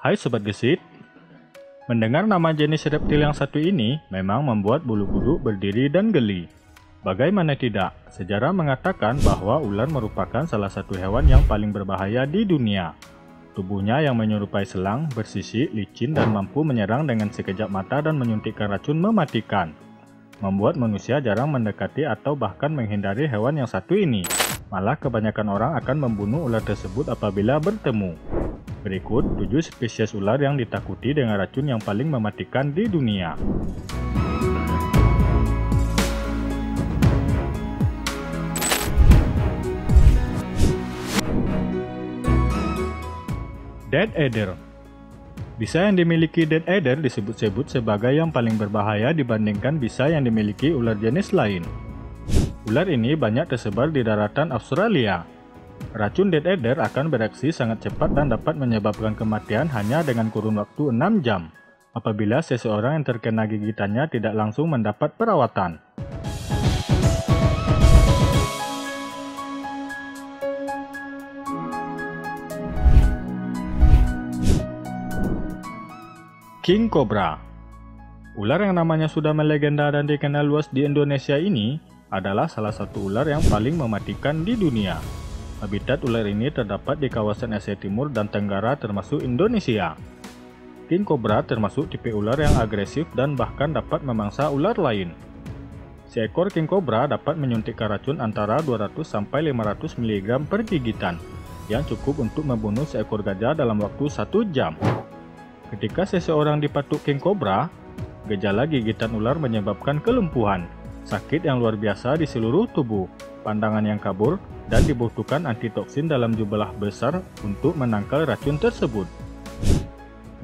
Hai Sobat Gesit, mendengar nama jenis reptil yang satu ini memang membuat bulu kuduk berdiri dan geli. Bagaimana tidak, sejarah mengatakan bahwa ular merupakan salah satu hewan yang paling berbahaya di dunia. Tubuhnya yang menyerupai selang, bersisik, licin, dan mampu menyerang dengan sekejap mata dan menyuntikkan racun mematikan. Membuat manusia jarang mendekati atau bahkan menghindari hewan yang satu ini. Malah kebanyakan orang akan membunuh ular tersebut apabila bertemu. Berikut 7 spesies ular yang ditakuti dengan racun yang paling mematikan di dunia. Dead Adder. Bisa yang dimiliki Dead Adder disebut-sebut sebagai yang paling berbahaya dibandingkan bisa yang dimiliki ular jenis lain. Ular ini banyak tersebar di daratan Australia. Racun Dead Adder akan bereaksi sangat cepat dan dapat menyebabkan kematian hanya dengan kurun waktu 6 jam, apabila seseorang yang terkena gigitannya tidak langsung mendapat perawatan. King Cobra. Ular yang namanya sudah melegenda dan dikenal luas di Indonesia ini adalah salah satu ular yang paling mematikan di dunia. Habitat ular ini terdapat di kawasan Asia Timur dan Tenggara termasuk Indonesia. King Cobra termasuk tipe ular yang agresif dan bahkan dapat memangsa ular lain. Seekor King Cobra dapat menyuntikkan racun antara 200-500 mg per gigitan, yang cukup untuk membunuh seekor gajah dalam waktu 1 jam. Ketika seseorang dipatuk King Cobra, gejala gigitan ular menyebabkan kelumpuhan, sakit yang luar biasa di seluruh tubuh, pandangan yang kabur, dan dibutuhkan antitoksin dalam jumlah besar untuk menangkal racun tersebut.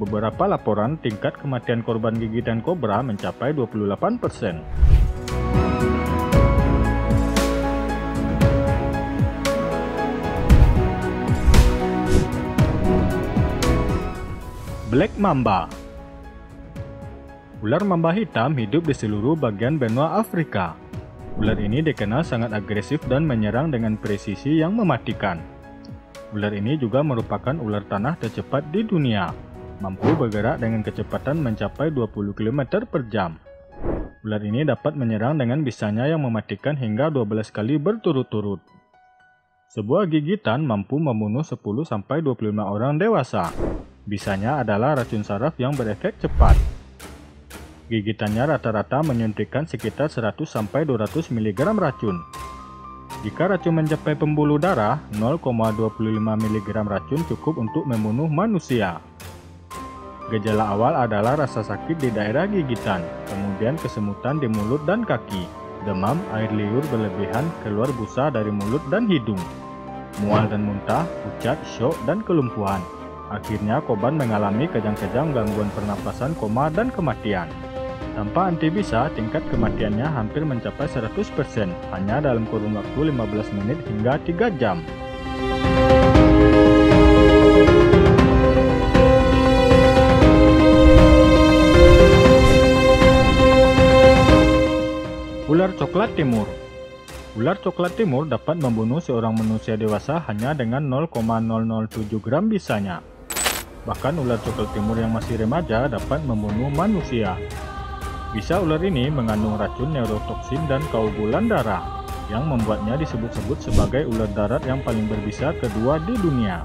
Beberapa laporan tingkat kematian korban gigitan kobra mencapai 28%. Black Mamba. Ular mamba hitam hidup di seluruh bagian benua Afrika. Ular ini dikenal sangat agresif dan menyerang dengan presisi yang mematikan. Ular ini juga merupakan ular tanah tercepat di dunia, mampu bergerak dengan kecepatan mencapai 20 km per jam. Ular ini dapat menyerang dengan bisanya yang mematikan hingga 12 kali berturut-turut. Sebuah gigitan mampu membunuh 10-25 orang dewasa. Bisanya adalah racun saraf yang berefek cepat. Gigitannya rata-rata menyuntikkan sekitar 100-200 mg racun. Jika racun mencapai pembuluh darah, 0,25 mg racun cukup untuk membunuh manusia. Gejala awal adalah rasa sakit di daerah gigitan, kemudian kesemutan di mulut dan kaki, demam, air liur berlebihan, keluar busa dari mulut dan hidung, mual dan muntah, pucat, syok, dan kelumpuhan. Akhirnya korban mengalami kejang-kejang gangguan pernapasan, koma, dan kematian. Tanpa antibisa, tingkat kematiannya hampir mencapai 100% hanya dalam kurun waktu 15 menit hingga 3 jam. Ular coklat timur. Ular coklat timur dapat membunuh seorang manusia dewasa hanya dengan 0,007 gram bisanya. Bahkan ular coklat timur yang masih remaja dapat membunuh manusia. Bisa ular ini mengandung racun neurotoksin dan keunggulan darah, yang membuatnya disebut-sebut sebagai ular darat yang paling berbisa kedua di dunia.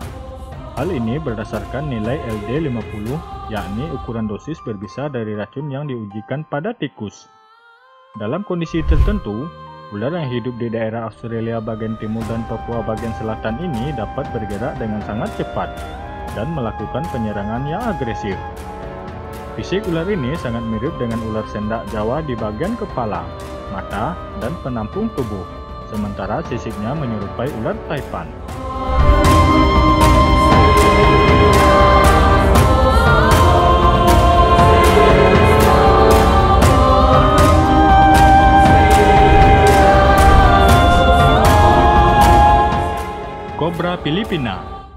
Hal ini berdasarkan nilai LD50, yakni ukuran dosis berbisa dari racun yang diujikan pada tikus. Dalam kondisi tertentu, ular yang hidup di daerah Australia bagian timur dan Papua bagian selatan ini dapat bergerak dengan sangat cepat dan melakukan penyerangan yang agresif. Fisik ular ini sangat mirip dengan ular sendak Jawa di bagian kepala, mata, dan penampung tubuh, sementara sisiknya menyerupai ular Taipan. Kobra Filipina.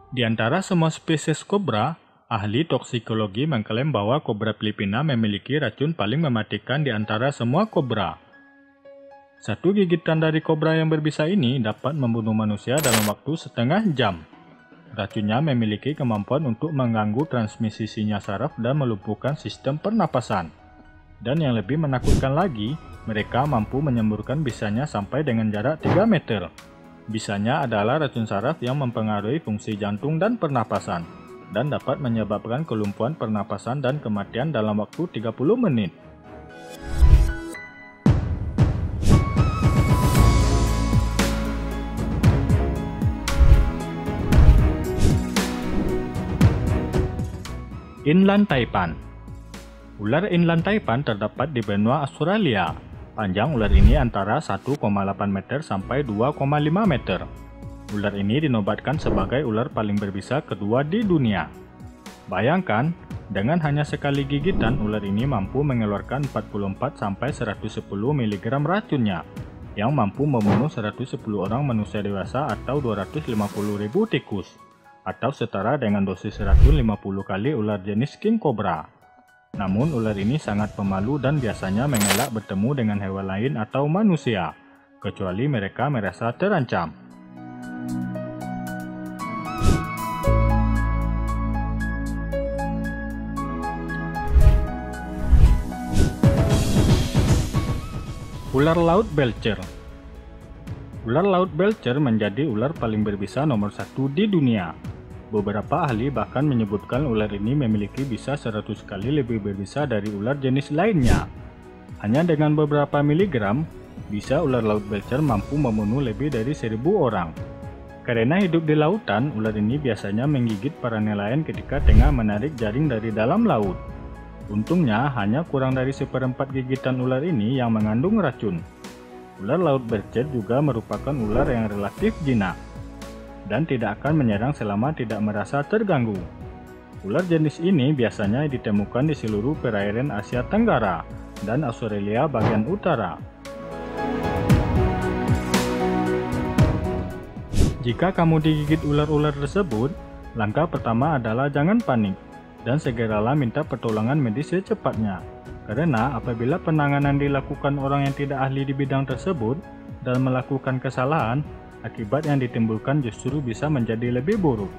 Di antara semua spesies kobra, ahli toksikologi mengklaim bahwa kobra Filipina memiliki racun paling mematikan di antara semua kobra. Satu gigitan dari kobra yang berbisa ini dapat membunuh manusia dalam waktu setengah jam. Racunnya memiliki kemampuan untuk mengganggu transmisi sinyal saraf dan melumpuhkan sistem pernapasan. Dan yang lebih menakutkan lagi, mereka mampu menyemburkan bisanya sampai dengan jarak 3 meter. Bisanya adalah racun saraf yang mempengaruhi fungsi jantung dan pernapasan, dan dapat menyebabkan kelumpuhan pernapasan dan kematian dalam waktu 30 menit. Inland taipan. Ular inland taipan terdapat di benua Australia. Panjang ular ini antara 1,8 meter sampai 2,5 meter. Ular ini dinobatkan sebagai ular paling berbisa kedua di dunia. Bayangkan, dengan hanya sekali gigitan, ular ini mampu mengeluarkan 44 sampai 110 mg racunnya, yang mampu membunuh 110 orang manusia dewasa atau 250.000 tikus, atau setara dengan dosis 150 kali ular jenis king cobra. Namun ular ini sangat pemalu dan biasanya mengelak bertemu dengan hewan lain atau manusia, kecuali mereka merasa terancam. Ular laut belcher. Ular laut belcher menjadi ular paling berbisa nomor 1 di dunia. Beberapa ahli bahkan menyebutkan ular ini memiliki bisa 100 kali lebih berbisa dari ular jenis lainnya. Hanya dengan beberapa miligram, bisa ular laut belcher mampu membunuh lebih dari 1000 orang. Karena hidup di lautan, ular ini biasanya menggigit para nelayan ketika tengah menarik jaring dari dalam laut. Untungnya, hanya kurang dari seperempat gigitan ular ini yang mengandung racun. Ular laut belcher juga merupakan ular yang relatif jinak dan tidak akan menyerang selama tidak merasa terganggu. Ular jenis ini biasanya ditemukan di seluruh perairan Asia Tenggara dan Australia bagian utara. Jika kamu digigit ular-ular tersebut, langkah pertama adalah jangan panik dan segeralah minta pertolongan medis secepatnya. Karena apabila penanganan dilakukan orang yang tidak ahli di bidang tersebut dan melakukan kesalahan, akibat yang ditimbulkan justru bisa menjadi lebih buruk.